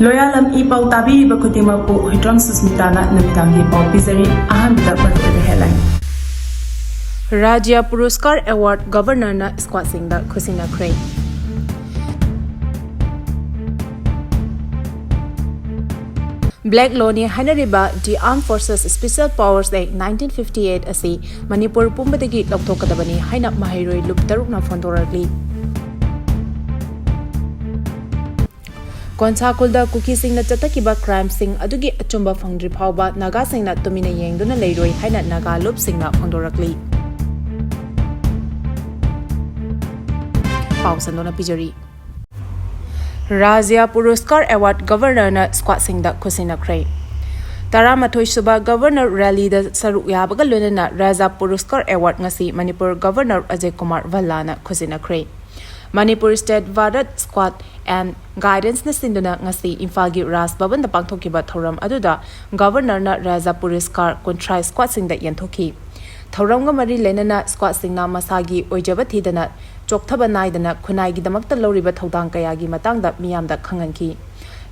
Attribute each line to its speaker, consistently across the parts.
Speaker 1: Loyalam E-PAO tabiiba khudimakpu Huitram Susmitana namidangi paw pizari ahanbida maruoiba headline.
Speaker 2: Rajya Puruskar Award Governor na squad singda khusina khrei. Black law ni hainariba the Armed Forces Special Powers Act 1958 asi Manipur pumbadagi lautokadabani haina mahairoi lup tarukna fondoragli. Konsa Khul da Kuki sing na Chathakhiba crime sing Adugi Achumba Fangdrifao ba Naga sing na Tumin yengduna leiroi haina Naga lup sing na fondoragli. Pausandona pijari. Rajya Puruskar Award Governor na squad sing da khusina khrei. Taramathoy suba Governor Rally da saruk yabaga lunana Rajya Puruskar Award ngasi Manipur Governor Ajay Kumar Vallana khusina khrei. Manipur State Vadat Squad and Guidance na sinduna ngasi Imphal Ras Bhavan da pangthokiba thoram aduda Governor na Rajya Puruskar Kontrai Squad sing da yenthoki. Thoramga mari lenana squad sing na masagi oijaba thidana chokthaba naidana khunai gi damakta loriba thodang kaya gi matangda miyamda khanganki.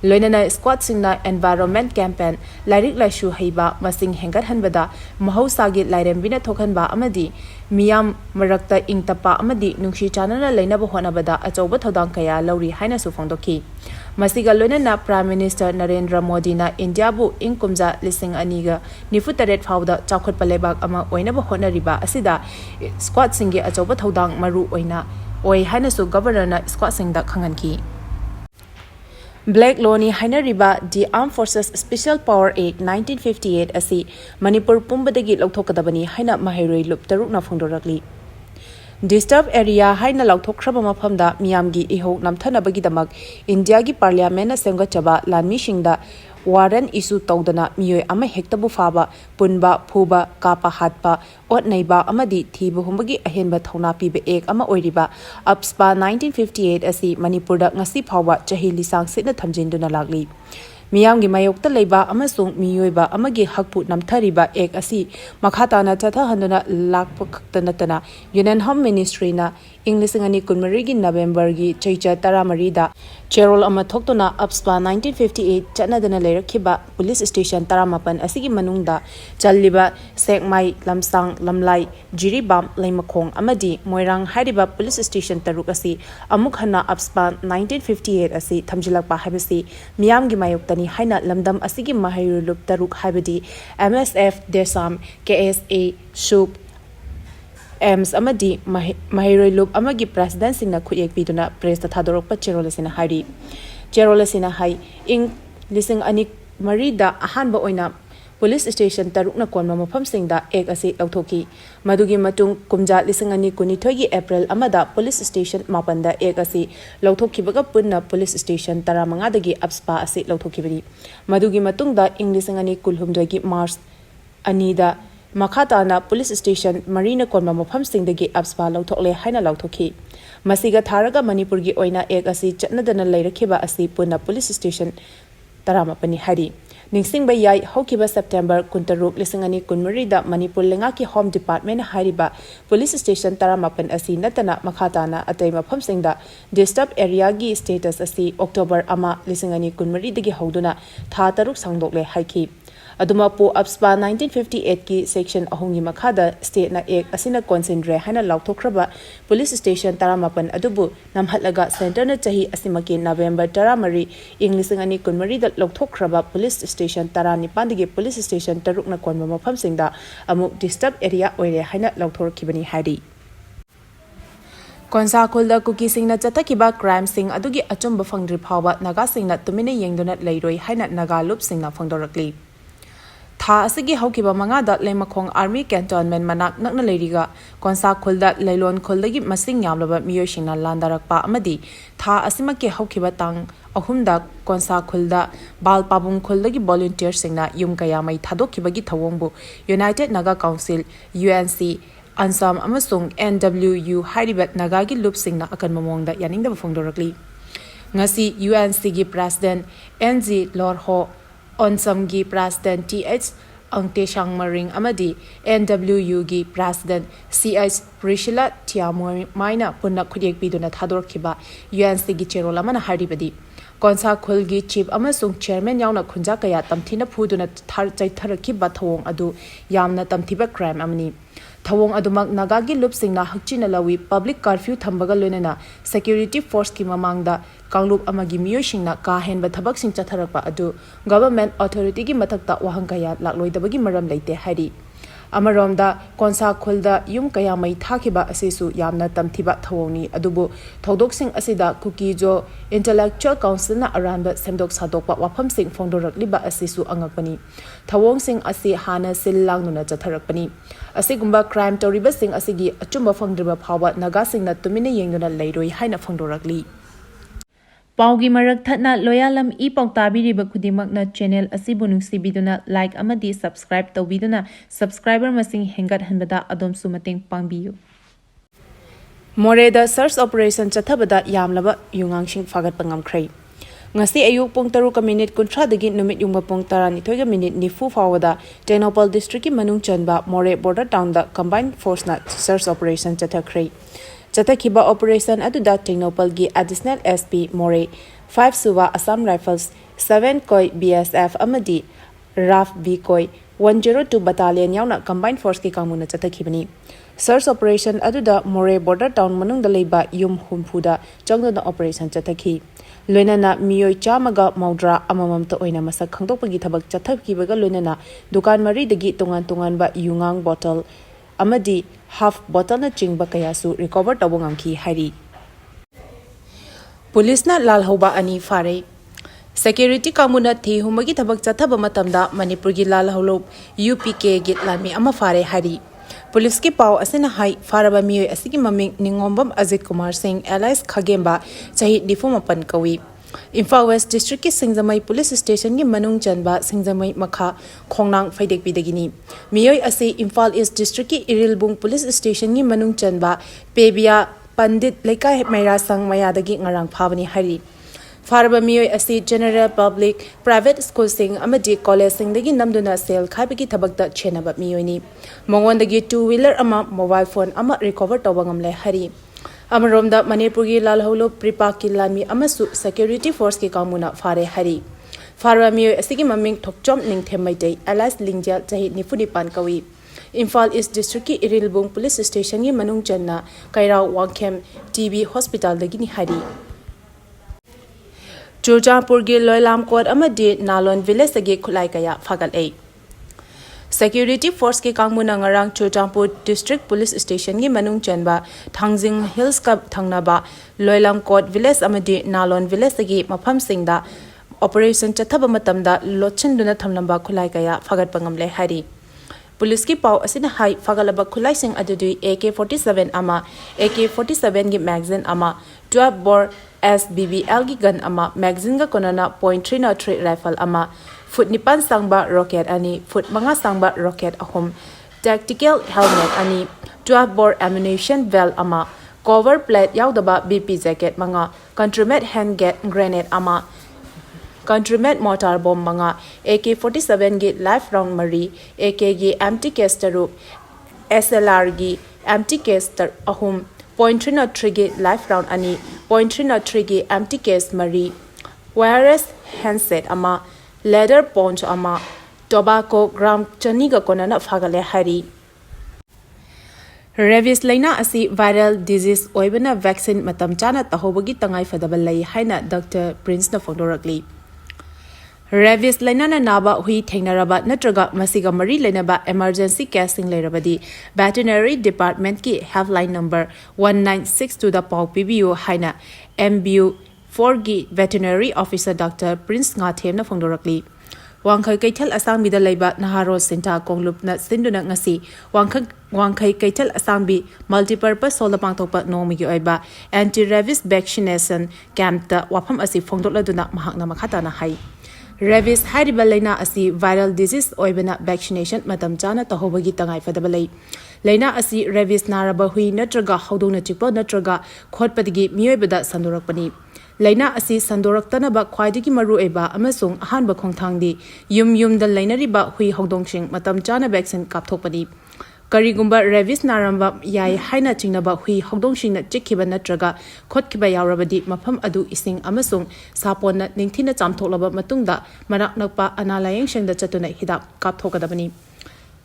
Speaker 2: Loinana squad sing na environment campaign lairik laishu heiba masing hengat hanbada mahausagi lairembina thokhanba amadi miyam marakta ingtapa amadi nungshi chanana leinaba honabada achauba thodang kaya lori haina su phongdoki. Masiga loinana Prime Minister Narendra Modi na India bu ingkumja lising aniga nifutaret fawda chawkhotpa lebak ama oinaba honariba asida squad singi achauba thodang maru oina oi haina su governor na squad sing da khanganki. Black law ni hainariba the Armed Forces Special Power Act 1958 asi Manipur pumbadagi lauthokadabani haina mahairoi lup tarukna fongdoragli. Disturbed area haina lauthokhraba mafamda miyamgi ihok namthanabagi damak India gi Parliament na semgachaba lanmi singda warrant issue tawdana miyoi ama hektabu faba punba phuba kapa hatpa ot neiba amadi thibu humbagi ahenba thona pibe ek ama oiriba upspa 1958 asi Manipurda ngasi phawba chahi lisang sitna thamjinduna lagli. Miyamgi mayokta leiba amasung miyoiba amagi hakpu namthariba ek asi makhatana chathahanduna lakpa khaktanatana Union Home Ministry na Inglisingani kunmarigi November gi chaicha taramari da Cherol ama thoktuna upspa 1958 chanadana leirakhiba police station taramapan asigi manungda challiba sekmai lamsang lamlai jiribam leimakhong amadi moirang hariba police station taruk asi amuk hana upspa 1958 asi thamjilakpa habasi miyamgi mayoktani haina lamdam asigi mahairulup taruk habadi MSF Desam KSA Shub Ems amadi mahiroilup amagi president singna khuyek biduna press ta thadorokpa cherolasina hari cherolasina hai ing lising ani marida ahanba oina police station tarukna konma mafam singda ek ase lauthoki madugi matung kumja lising ani kunithoi gi April amada police station mapanda ek ase lauthokibaga punna police station taramanga dagi upspa ase lauthokibari madugi matungda ing lising ani kulhumdoi gi March anida Makhatana police station marina konma mafam singdagi upspa lautokle haina lauthoki masiga tharaga Manipur gi oina ek asi chatnadana leirakhiba asi punna police station taramapani hari ningsingba yai hokiba September 13 da Manipur lenga ki home department hariba police station taramapan asi natana makhatana atai mafam singda disturbed area gi status asi October ama 2013 dagi hoduna tha taruk sangdokle haiki Adumapo upspa 1958 ki section ahongi makhada state na ek asina concentrate hana lauthokraba police station taramapan adubu namhatlaga center na chahi asimaki November taramari inglisingani kunmari da lauthokraba police station tarani pandigi police station tarukna konma mafam singda amuk disturb area oire hana lauthorkibani hari Konsa Khul da Kuki sing na Chathakhiba crime sing adugi Achumba Fangdrifao ba Naga sing na Tumin yengduna leiroi haina Naga lup sing na fongdorakli Tha asigi haukiba manga da leimakhong army cantonment manak nakna leiriga Konsa Khul da leilon kholdagi masing yamlaba miyoshingna landarakpa amadi tha asimaki haukiba tang ahumda Konsa Khul da bal pabung kholdagi volunteer singna yum kaya mai thadokibagi thawongbu United Naga Council UNC Ansam amasung NWU haribat Nagagi lup singna akan mamongda yaningda fongdorakli ngasi UNC gi president NZ Lorho Onsam gi President TH Angte Shangmaring amadi NWU gi President CH Prishila Tiamoy Maina punna khudek biduna thador khiba UNC gi cherola mana haribadi Konsa Khul gi chief amasung chairman yauna khunja kaya tamthina phuduna chaitharakhiba thawong adu yamna tamthiba crime amani thawong adumak nagagi lupsingna hakchina lawi public curfew thambaga loinana security force ki mamangda kanglup amagi miyoisingna ka henba thabak sing chatharakpa adu government authority gi mathakta wahang kaya lakloidabagi maram leite hari Amaromda Konsa Khulda yum kaya mai thakiba asisu yamna tamthiba thawoni adubu thodok asida Kuki jo Intellectual Council na aranba semdok sadokpa wafam sing phongdorakliba asisu angakpani thawong sing asi hana sillang nuna chatharakpani asigumba crime toriba sing asigi Achumba Fangdrifao naga sing na Tumin yengduna leiroi haina phongdorakli Paugi marak thatna Loyalam E-PAO tabiriba khudimakna channel asibu nungsibiduna like amadi subscribe tawbiduna subscriber masing hengat hanbada adom sumateng pangbiyu Moreda search operation chathabada yamlaba yungangsing fagat pangamkhrei ngasi ayuk pung 3 kuntra dagi numit yungba pung 12 minute nifu fawada Leithokloi district ki manung chanba More border town da combined force na search operation chathakhrei Chathakhiba operation aduda Leithokloi gi additional SP More 5 Suva Assam Rifles 7 Koi BSF amadi RAF B Koi 102 battalion yauna combined force ki kamuna Chathakibani search operation aduda More border town manung da leiba yum humpuda changna operation chathakhi loinana miyoi chamaga maudra amamamta oina masak khangdokpagi thabak Chathakhibaga loinana dukan mari dagi tongan ba yungang bottle amadi half bottle na chingba kayasu recover tawongamki hari Police na lalhoba ani fare Security kamuna thi humagi thabak chathaba matamda Manipuri gi lalholo UPK git lami ama fare hari Police ki pau asena hai faraba miyoi asigi maming ningombam Ajit Kumar Singh Allies Khagemba chahi difumapan kawi Imphal West District ki Singzamai Police Station gi manung chanba Singzamai makha khongnang faidek bidagini miyoi ase Imphal East District ki Irilbung Police Station gi manung chanba Pebia Pandit Lekai Maira Sang Mayadagi ngarang phabani hari Faraba miyoi ase General Public Private School sing amadi college sing dagi namduna sale khaibagi thabakta chenaba miyoi ni mongondagi 2-wheeler ama mobile phone ama recover tawangam le hari Amaromda Manipuri lalholo pripa kilami amasu security force ki kamuna fare hari Faraba miyoi asigi maming thokchom ningthem maitei Allies Lingjal chahi nifuni pan kawi Imphal East District ki Irilbung Police Station gi manung channa Kairao Wangkhem TB Hospital dagini hari Churchanpur gi Loyalam Court amadi Nalon Village agi khulai kaya fagal ei Security force ki kangmuna ngarang Churchanpur District Police Station gi manung chanba Thangjing Hills ka thangnaba Loyalam Court Village amadi Nalon Village agi mafam singda operation chathaba matamda lochenduna thamlamba khulai kaya fagat pangamle hari Police ki pau asina hai fagalaba khulai sing adudi AK47 ama AK47 gi magazine ama 12 bore SBBL gi gun ama magazine ga konana .303 rifle ama foot nipan sangba rocket ani foot manga sangba rocket ahom tactical helmet ani 12 bore ammunition bell ama cover plate yaudaba BP jacket manga countrymet hand grenade ama countrymet mortar bomb manga AK47 gi live round mari AK gi empty case taru SLR gi empty case tar ahom .303 gi live round ani .303 gi empty case mari wireless handset ama leather ponch ama tobacco gram chani ga konana phagale hari Rabies laina asi viral disease oibana vaccine matam chana tahobagi tangai fadaba lai haina Dr Prince na phondorakli Rabies laina na naba hui thengnaraba natraga masiga mari lainaba emergency casing lairabadi Veterinary Department ki helpline number 1962 da pau PBU haina MBU 4 gi Veterinary Officer Dr Prince nga them na phongdorakli Wangkhai Kaithal Asangbi da leiba Naharo Sinta Konglup na sinduna ngasi Wangkhai Kaithal Asangbi multipurpose solapang tokpa nomigi oiba anti-rabies vaccination camp ta wafam asi phongdokladuna mahakna makhata na hai Rabies hariba laina asi viral disease oibana vaccination matam chana tahobagi tangai fadaba lei laina asi rabies naraba hui natraga haudona chikpa natraga khotpadigi miyoibada sandorakpani laina asi sandoraktanaba khwaidigi maru eba amasung ahanba khongthangdi yum da lainariba hui haudongshing matam chana vaccine kapthokpani Karigumba rabies naramba yai haina chingnaba hui hongdongshingna chikhiba natraga khotkiba yaurabadi mafam adu ising amasung saponna ningthina chamthoklaba matungda marak nakpa analayeng shengda chatuna hidak kapthokadabani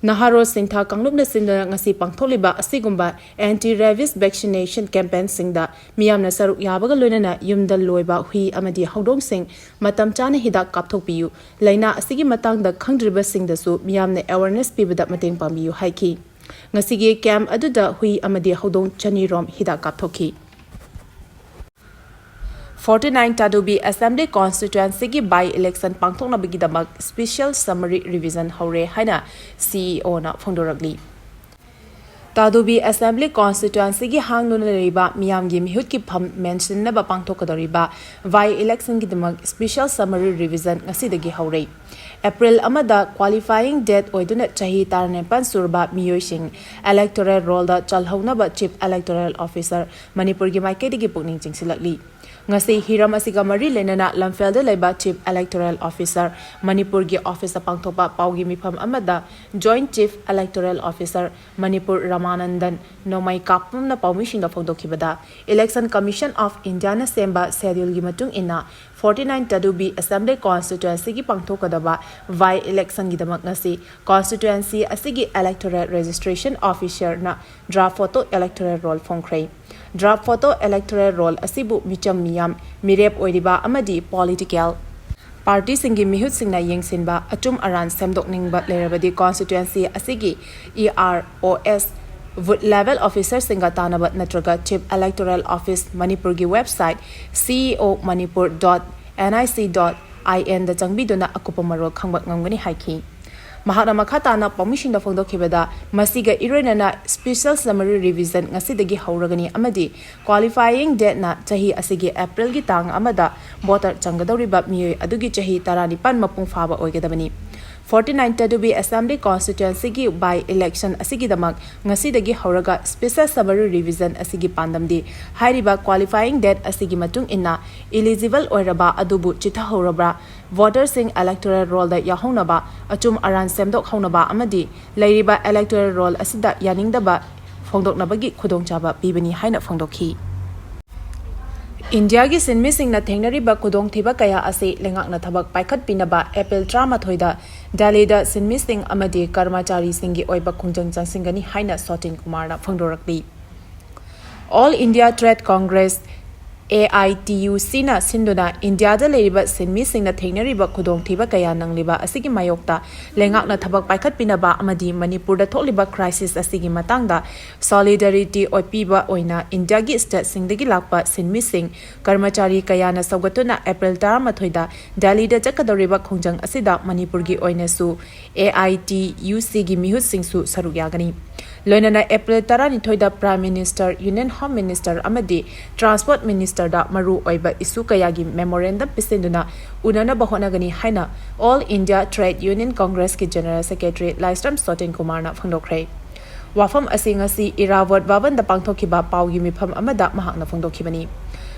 Speaker 2: Naharo Singtha Kanglukna Sindra ngasi pangtholiba asigumba anti-rabies vaccination campaign singda miyamna saruk yabaga loinana yumda loiba hui amadi hongdong sing matam chana hidak kapthokpiyu laina asigi matangda khangdriba singdasu miyamna awareness pibada mateng pambiyu haiki ngasigi camp aduda hui amadi hongdong chani rom hidak kapthokhi 49 Adugi Assembly Constituency ki by-election pangthokna bigidamak special summary revision haure haina CEO na phongdoragli Adugi Assembly Constituency ki hangnuna riba miyamgi mihut ki pham mention na ba pangthokadoriba by-election ki damak special summary revision ngasidagi haure April amada qualifying date oiduna chahi tarne pansurba miyoising electoral roll da chalhauna ba chief electoral officer Manipur gi maikedi gi pukning chingsilakli ngasi hiram asiga mari lenana lamfelda leba chief electoral officer Manipur gi officer pangthopa paugi mifam amada joint chief electoral officer Manipur Ramanandan nomai kapum na permission da phongdokhibada election commission of India na semba schedule gi matung ina 49 Adugi Assembly Constituency ki pangthokadaba by election gi damak ngasi constituency asigi electoral registration officer na draft photo electoral roll phongkhrei draft photo electoral roll asibu micham miyam mirep oiriba amadi political party singi mihut singna yengsinba achum aran semdokningba lerabadi constituency asigi EROS vote level officer singa tanaba natraga chief electoral office Manipur gi website ceomanipur.nic.in da changbiduna akupamaro khangba ngamgani haiki Mahana Makhatana permission da phongdokhibada masiga iroinana special summary revision ngasidagi hauragani amadi qualifying date na chahi asigi April gi tang amada voter changadoriba miyoi adugi chahi 19 mapung phaba oigadabani 49 Adugi Assembly Constituency gi by election asigi damak ngasidagi hauraga special summary revision asigi pandamdi hairiba qualifying date asigi matung inna eligible oiraba adubu chitha horabra voters sing electoral roll da yahonaba achum aran semdok haunaba amadi leiriba electoral roll asida yaningdaba phongdoknabagi khudongchaba pibani haina phongdokhi India gi sinmi singna thengnariba kudong thiba kaya ase lengakna thabak paikhat pinaba April 13 da Delhi da sinmi sing amadi karmachari singi oiba khungjang changsingani haina Sotin Kumar na phongdorakli All India Trade Congress AITUC na sinduna India da leriba sinmi singna thengnariba kudong thiba kaya nangliba asigi mayokta lengakna thabak paikhat pinaba amadi Manipur da tholiba crisis asigi matangda solidarity oipiba oina India gi state singdagi lakpa sinmi sing karmachari kaya na saugatuna April 13 da Delhi da chakadoriba khongjang asida Manipur gi oina su AITUC gi mihut singsu sarugyagani Loinana April 12 da Prime Minister Union Home Minister amadi Transport Minister da maru oiba isu kayagi memorandum pisinduna unana bahonagani haina All India Trade Union Congress ki General Secretary Leithokloi Sotin Kumar na phongdokhrei wafam asingasi irawat baban da pangthokhiba paugi mifam amada mahakna phongdokhibani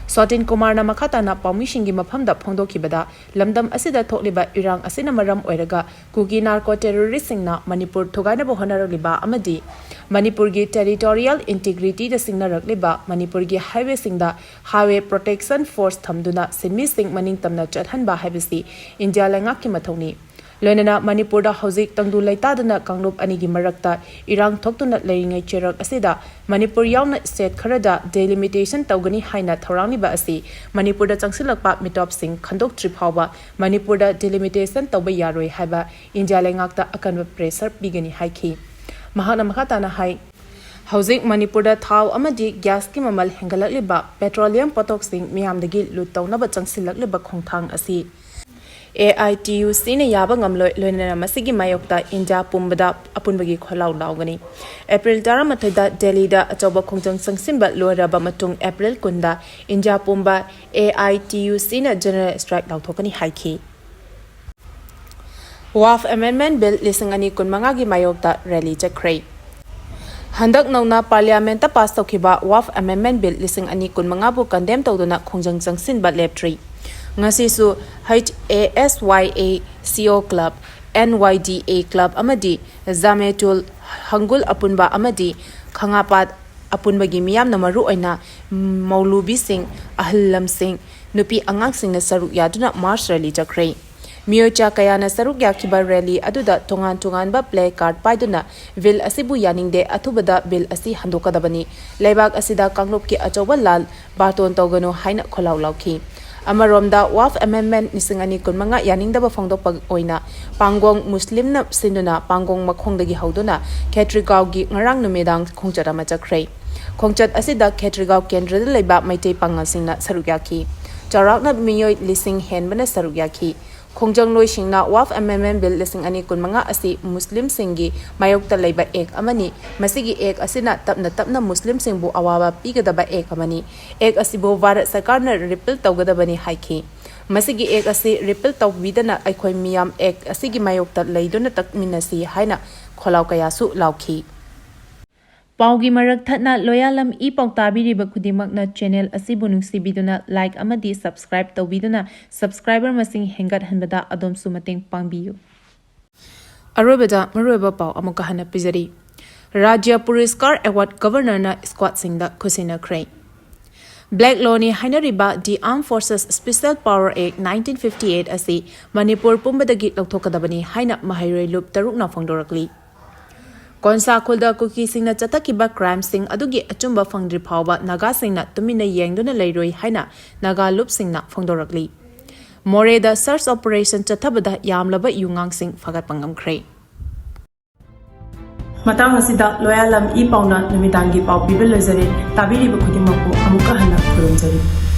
Speaker 2: Sotin Kumar na makhatana permission gi mafam da phongdokhibada lamdam asida thokliba irang asina maram oiraga Kuki narco terrorist singna Manipur thogaina bahonaraliba amadi Manipur gi territorial integrity da singna rakliba Manipur gi highway singda highway protection force thamduna sinmi sing maning tamna chathanba habisi India lengak ki mathoni Loinana Manipur da hauzik tangdu laitaduna Kanglup anigi marakta irang thoktuna leiringai cherak asida Manipur yauna state kharada delimitation tawgani haina thorangni ba asi Manipur da changsilakpa mitop sing khandok triphawa Manipur da delimitation tawba yaroi haiba India lengakta akanwa pressure bigani haiki Mahana makhatana hai Hauzik Manipur da thau amadi gas ki mamal hengalakliba petroleum potok sing miyamdagi lut tawnaba changsilakliba khongthang asi AITUC ne yaba ngamloi loinana masigi mayokta India pumbada apunbagi kholau laugani April 13 da Delhi da achoba khongjang sangsinba loiraba matung April kunda India pumba AITUC na general strike lauthokani haiki WAF Amendment Bill lisingani kunmanga gi mayokta rally chakhrei Handak nauna parliament ta pass tokhiba WAF Amendment Bill lisingani kunmanga bu condemn tawduna khongjang changsinba leptri ngasisu HASYA CO Club NYDA Club amadi Zametul hangul apunba amadi khangapat apunbagi miyam na maru oina maulubi sing ahlam sing nupi angang sing na saruk yaduna march rally jakhrei Miocha kayana saruk yakhiba rally aduda tongan ba play card paiduna vil asibu yaningde athubada bill asi handokadabani leibak asida kanglop ki achoba lal baton togano haina kholau lauki Amaromda waf amendment nisingani kunmanga yaningdaba phangdopag oina pangong muslim na sinduna pangong makhongdagi hauduna Khetrigao gi ngarang numedang khongchara machakhrei khongchat asida Khetrigao kendra leiba maitei pangal singna sarugyaki charakna miyoi lising henbana sarugyaki Khongjang loi singna waf amendment bill lising ani kunmanga asi muslim singi mayokta leiba ek amani masigi ek asina tapna muslim singbu awaba pigadaba ek amani ek asibo varat sarkarna repeal tawgadabani haiki masigi ek asi repeal tawbidana aikhoi miyam ek asigi mayokta leidona takminasi haina kholau kayasu lauki Paugi marak thatna Loyalam E-PAO tabiriba khudimagna channel asibu nungsibiduna like amadi subscribe tawbiduna subscriber masing hengat hanbada adom sumateng pangbiyu Arobada maroba pau amuka hana pizari Rajya Puriskar Award Governor na squad singda kusina kray Black law ni hainariba the Armed Forces Special Power Act 1958 asi Manipur pumbadagi lauthokadabani haina mahairoi lup taruk na phangdorakli Konsa Khul da Kuki singna Chathakhiba crime sing Adugi Achumba Fangdrifao ba Naga singna Tumin na yengduna leiroi haina Naga lup singna phangdorakli More da search operation Chathabada yamlaba yungang sing fagat pangamkhrei
Speaker 1: Matang asida Loyalam E-PAO na namitangi pau pibil lezari tabiri ba khudimako amuka hana khurumjari